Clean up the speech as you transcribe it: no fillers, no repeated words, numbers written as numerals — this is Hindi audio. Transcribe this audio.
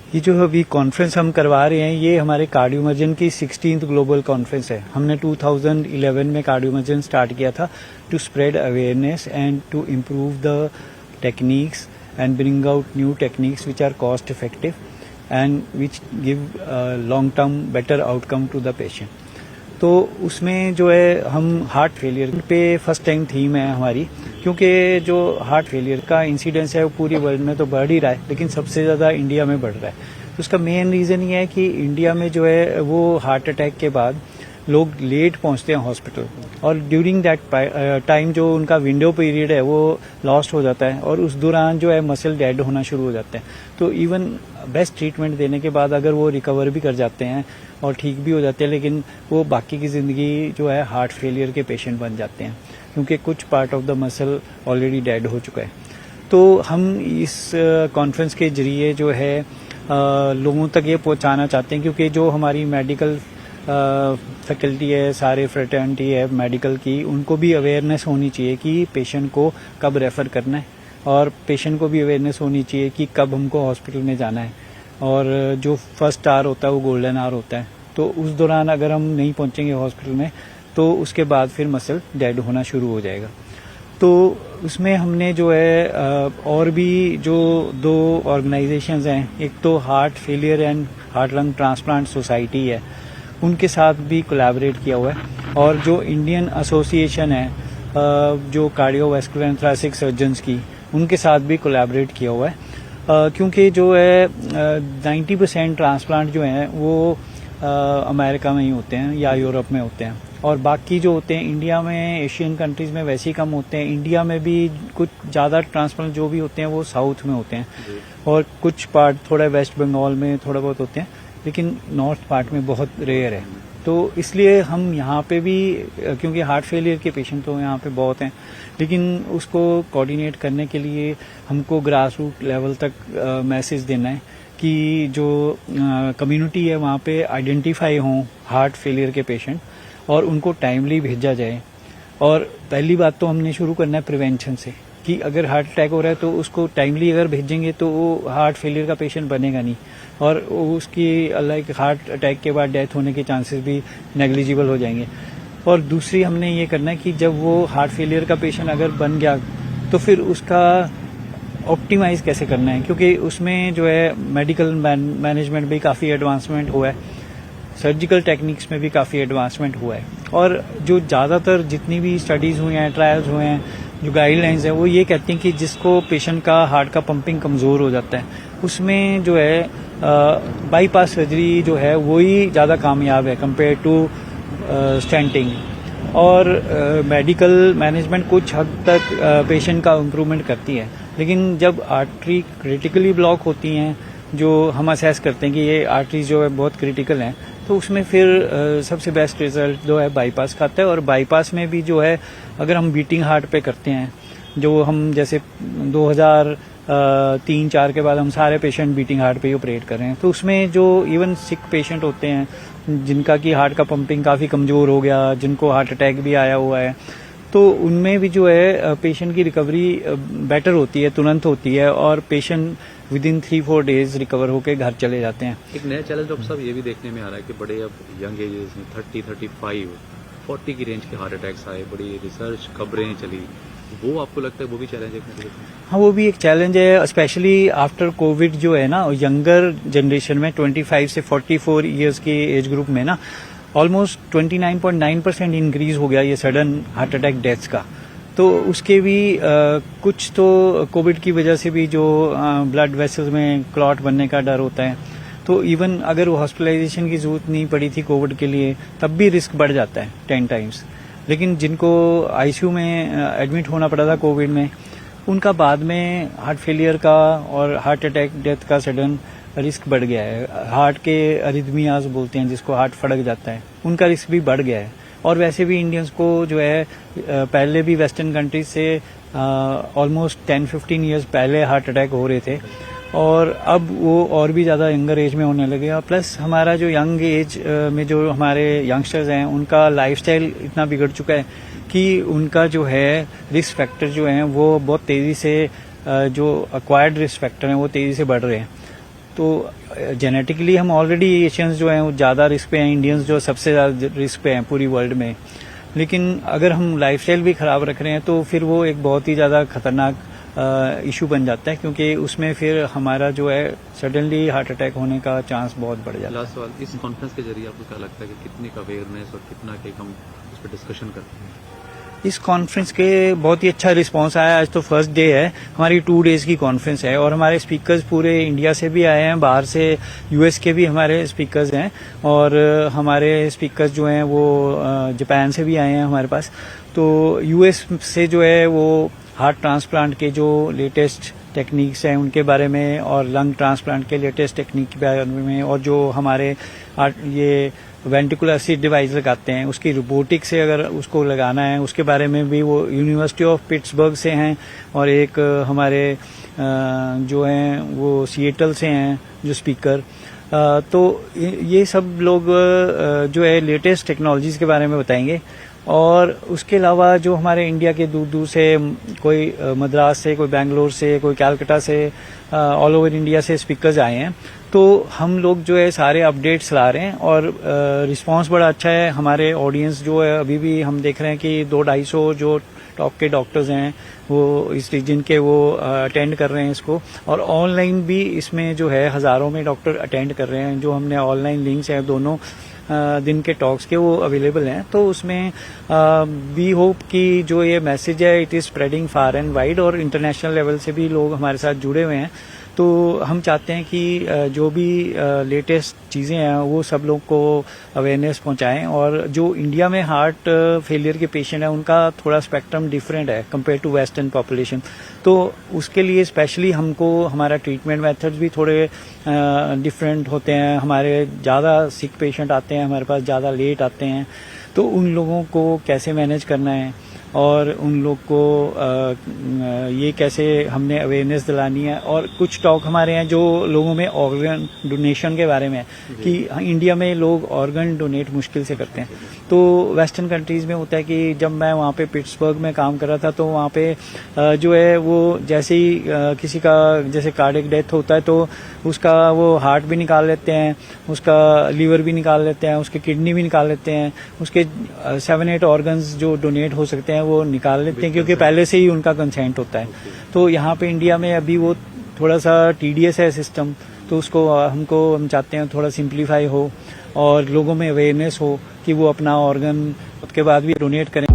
ये जो अभी कॉन्फ्रेंस हम करवा रहे हैं ये हमारे कार्डियोमर्जन की 16th ग्लोबल कॉन्फ्रेंस है। हमने 2011 में कार्डियोमर्जन स्टार्ट किया था to spread awareness and to improve the techniques and bring out new techniques which are cost effective and which give long term better outcome to the patient. तो उसमें जो है हम हार्ट फेलियर पे फर्स्ट टाइम थीम है हमारी, क्योंकि जो हार्ट फेलियर का इंसिडेंस है वो पूरी वर्ल्ड में तो बढ़ ही रहा है, लेकिन सबसे ज़्यादा इंडिया में बढ़ रहा है। तो उसका मेन रीज़न ये है कि इंडिया में जो है वो हार्ट अटैक के बाद लोग लेट पहुंचते हैं हॉस्पिटल, और ड्यूरिंग दैट टाइम जो उनका विंडो पीरियड है वो लॉस्ट हो जाता है, और उस दौरान जो है मसल डेड होना शुरू हो जाते हैं। तो इवन बेस्ट ट्रीटमेंट देने के बाद अगर वो रिकवर भी कर जाते हैं और ठीक भी हो जाते हैं, लेकिन वो बाकी की ज़िंदगी जो है हार्ट फेलियर के पेशेंट बन जाते हैं, क्योंकि कुछ part of the muscle already dead हो चुका है। तो हम इस कॉन्फ्रेंस के जरिए जो है लोगों तक ये पहुंचाना चाहते हैं, क्योंकि जो हमारी मेडिकल फैकल्टी है, सारे फ्रेटर्निटी है मेडिकल की, उनको भी अवेयरनेस होनी चाहिए कि पेशेंट को कब रेफ़र करना है, और पेशेंट को भी अवेयरनेस होनी चाहिए कि कब हमको हॉस्पिटल में जाना है। और जो फर्स्ट आवर होता है वो गोल्डन आवर होता है, तो उस दौरान अगर हम नहीं पहुंचेंगे हॉस्पिटल में तो उसके बाद फिर मसल डेड होना शुरू हो जाएगा। तो उसमें हमने जो है और भी जो 2 ऑर्गेनाइजेशंस हैं, एक तो heart failure and heart lung transplant society है, उनके साथ भी कोलैबोरेट किया हुआ है, और जो इंडियन एसोसिएशन है जो कार्डियोवैस्कुलर एंड थोरैसिक सर्जन्स की, उनके साथ भी कोलैबोरेट किया हुआ है। क्योंकि जो है 90% ट्रांसप्लांट जो हैं वो अमेरिका में ही होते हैं या यूरोप में होते हैं, और बाकी जो होते हैं इंडिया में, एशियन कंट्रीज़ में वैसे ही कम होते हैं। इंडिया में भी कुछ ज़्यादा ट्रांसप्लांट जो भी होते हैं वो साउथ में होते हैं, और कुछ पार्ट थोड़ा वेस्ट बंगाल में थोड़ा बहुत होते हैं, लेकिन नॉर्थ पार्ट में बहुत रेयर है। तो इसलिए हम यहाँ पे भी, क्योंकि हार्ट फेलियर के पेशेंट तो यहाँ पे बहुत हैं, लेकिन उसको कोऑर्डिनेट करने के लिए हमको ग्रास रूट लेवल तक मैसेज देना है कि जो कम्युनिटी है वहाँ पे आइडेंटिफाई हों हार्ट फेलियर के पेशेंट, और उनको टाइमली भेजा जाए। और पहली बात तो हमने शुरू करना है प्रिवेंशन से, कि अगर हार्ट अटैक हो रहा है तो उसको टाइमली अगर भेजेंगे तो वो हार्ट फेलियर का पेशेंट बनेगा नहीं, और उसकी लाइक हार्ट अटैक के बाद डेथ होने के चांसेस भी नेग्लिजिबल हो जाएंगे। और दूसरी हमने ये करना है कि जब वो हार्ट फेलियर का पेशेंट अगर बन गया तो फिर उसका ऑप्टिमाइज कैसे करना है, क्योंकि उसमें जो है मेडिकल मैनेजमेंट भी काफ़ी एडवांसमेंट हुआ है, सर्जिकल टेक्निक्स में भी काफ़ी एडवांसमेंट हुआ है, और जो ज़्यादातर जितनी भी स्टडीज़ हुई हैं, ट्रायल्स हुए हैं, जो गाइडलाइंस हैं वो ये कहती हैं कि जिसको पेशेंट का हार्ट का पंपिंग कमज़ोर हो जाता है उसमें जो है बाईपास सर्जरी जो है वही ज़्यादा कामयाब है कंपेयर टू स्टेंटिंग। और मेडिकल मैनेजमेंट कुछ हद तक पेशेंट का इम्प्रूवमेंट करती है, लेकिन जब आर्टरी क्रिटिकली ब्लॉक होती हैं, जो हम असेस करते हैं कि ये आर्टरीज जो है बहुत क्रिटिकल हैं, तो उसमें फिर सबसे बेस्ट रिजल्ट जो है बाईपास का आता है। और बाईपास में भी जो है अगर हम बीटिंग हार्ट पे करते हैं, जो हम जैसे 2003-4 के बाद हम सारे पेशेंट बीटिंग हार्ट पे ही ऑपरेट कर रहे हैं, तो उसमें जो इवन सिक पेशेंट होते हैं जिनका कि हार्ट का पंपिंग काफ़ी कमज़ोर हो गया, जिनको हार्ट अटैक भी आया हुआ है, तो उनमें भी जो है पेशेंट की रिकवरी बेटर होती है, तुरंत होती है, और patient with in 3-4 days recover होकर घर चले जाते हैं। एक नया चैलेंज डॉक्टर साहब ये भी देखने में आ रहा है कि बड़े अब यंग एजेस में 30-35-40 की रेंज के हार्ट अटैक्स आए, बड़ी रिसर्च खबरें चली, वो आपको लगता है वो भी चैलेंज है? हाँ, वो भी एक चैलेंज है, स्पेशली आफ्टर कोविड जो है ना, यंगर जनरेशन में 25 से 44 ईयर्स के एज ग्रुप में ना ऑलमोस्ट 29.9% इंक्रीज हो गया ये सडन हार्ट अटैक डेथ्स का। तो उसके भी कुछ तो कोविड की वजह से भी जो ब्लड वेसल्स में क्लॉट बनने का डर होता है, तो इवन अगर वो हॉस्पिटलाइजेशन की जरूरत नहीं पड़ी थी कोविड के लिए तब भी रिस्क बढ़ जाता है 10 टाइम्स। लेकिन जिनको आईसीयू में एडमिट होना पड़ा था कोविड में, उनका बाद में हार्ट फेलियर का और हार्ट अटैक डेथ का सडन रिस्क बढ़ गया है। हार्ट के अरिथमियाज बोलते हैं जिसको, हार्ट फड़क जाता है, उनका रिस्क भी बढ़ गया है। और वैसे भी इंडियंस को जो है पहले भी वेस्टर्न कंट्रीज से ऑलमोस्ट 10-15 ईयर्स पहले हार्ट अटैक हो रहे थे, और अब वो और भी ज़्यादा यंगर एज में होने लगे। प्लस हमारा जो यंग एज में जो हमारे यंगस्टर्स हैं उनका लाइफस्टाइल इतना बिगड़ चुका है कि उनका जो है रिस्क फैक्टर जो हैं वो बहुत तेज़ी से, जो एक्वायर्ड रिस्क फैक्टर हैं वो तेज़ी से बढ़ रहे हैं। तो जेनेटिकली हम ऑलरेडी एशियंस जो हैं वो ज़्यादा रिस्क पे हैं, इंडियंस जो सबसे ज़्यादा रिस्क पे हैं पूरी वर्ल्ड में। लेकिन अगर हम लाइफस्टाइल भी ख़राब रख रहे हैं तो फिर वो एक बहुत ही ज़्यादा खतरनाक इशू बन जाता है, क्योंकि उसमें फिर हमारा जो है सडनली हार्ट अटैक होने का चांस बहुत बढ़ जाता है। लास्ट सवाल, इस कॉन्फ्रेंस के जरिए आपको क्या लगता है कि कितनी का अवेयरनेस और कितना के हम उस पर डिस्कशन करते हैं? इस कॉन्फ्रेंस के बहुत ही अच्छा रिस्पांस आया। आज तो फर्स्ट डे है, हमारी 2 डेज की कॉन्फ्रेंस है और हमारे स्पीकर्स पूरे इंडिया से भी आए हैं, बाहर से यूएस के भी हमारे स्पीकर्स हैं और हमारे स्पीकर्स जो हैं वो जापान से भी आए हैं हमारे पास। तो यूएस से जो है वो हार्ट ट्रांसप्लांट के जो लेटेस्ट टेक्निक्स हैं उनके बारे में और लंग ट्रांसप्लांट के लेटेस्ट टेक्निक के बारे में, और जो हमारे ये वेंटिकुलर असिस्ट डिवाइस लगाते हैं उसकी रोबोटिक से अगर उसको लगाना है उसके बारे में भी वो यूनिवर्सिटी ऑफ पिट्सबर्ग से हैं और एक हमारे जो हैं वो सिएटल से हैं जो स्पीकर। तो ये सब लोग जो है लेटेस्ट टेक्नोलॉजीज के बारे में बताएंगे। और उसके अलावा जो हमारे इंडिया के दूर दूर से कोई मद्रास से, कोई बेंगलोर से, कोई कलकत्ता से, ऑल ओवर इंडिया से स्पीकर्स आए हैं। तो हम लोग जो है सारे अपडेट्स ला रहे हैं और रिस्पांस बड़ा अच्छा है। हमारे ऑडियंस जो है अभी भी हम देख रहे हैं कि 200-250 जो टॉप के डॉक्टर्स हैं वो इस रीजन के वो अटेंड कर रहे हैं इसको, और ऑनलाइन भी इसमें जो है हज़ारों में डॉक्टर अटेंड कर रहे हैं। जो हमने ऑनलाइन लिंक्स हैं दोनों दिन के टॉक्स के वो अवेलेबल हैं। तो उसमें वी होप कि जो ये मैसेज है it is spreading far and wide और इंटरनेशनल लेवल से भी लोग हमारे साथ जुड़े हुए हैं। तो हम चाहते हैं कि जो भी लेटेस्ट चीज़ें हैं वो सब लोग को अवेयरनेस पहुंचाएं। और जो इंडिया में हार्ट फेलियर के पेशेंट हैं उनका थोड़ा स्पेक्ट्रम डिफरेंट है कंपेयर टू वेस्टर्न पॉपुलेशन। तो उसके लिए स्पेशली हमको हमारा ट्रीटमेंट मेथड्स भी थोड़े डिफरेंट होते हैं। हमारे ज़्यादा सिक पेशेंट आते हैं हमारे पास, ज़्यादा लेट आते हैं, तो उन लोगों को कैसे मैनेज करना है और उन लोग को ये कैसे हमने अवेयरनेस दिलानी है। और कुछ टॉक हमारे हैं जो लोगों में ऑर्गन डोनेशन के बारे में है कि इंडिया में लोग ऑर्गन डोनेट मुश्किल से करते हैं। तो वेस्टर्न कंट्रीज में होता है कि जब मैं वहाँ पे पिट्सबर्ग में काम कर रहा था तो वहाँ पे जो है वो जैसे ही किसी का जैसे कार्डियक डेथ होता है तो उसका वो हार्ट भी निकाल लेते हैं, उसका लीवर भी निकाल लेते हैं, उसके किडनी भी निकाल लेते हैं, उसके 7-8 ऑर्गन्स जो डोनेट हो सकते हैं वो निकाल लेते हैं क्योंकि पहले से ही उनका कंसेंट होता है। तो यहाँ पे इंडिया में अभी वो थोड़ा सा टीडीएस है सिस्टम, तो उसको हम चाहते हैं थोड़ा सिंप्लीफाई हो और लोगों में अवेयरनेस हो कि वो अपना ऑर्गन उसके बाद भी डोनेट करें।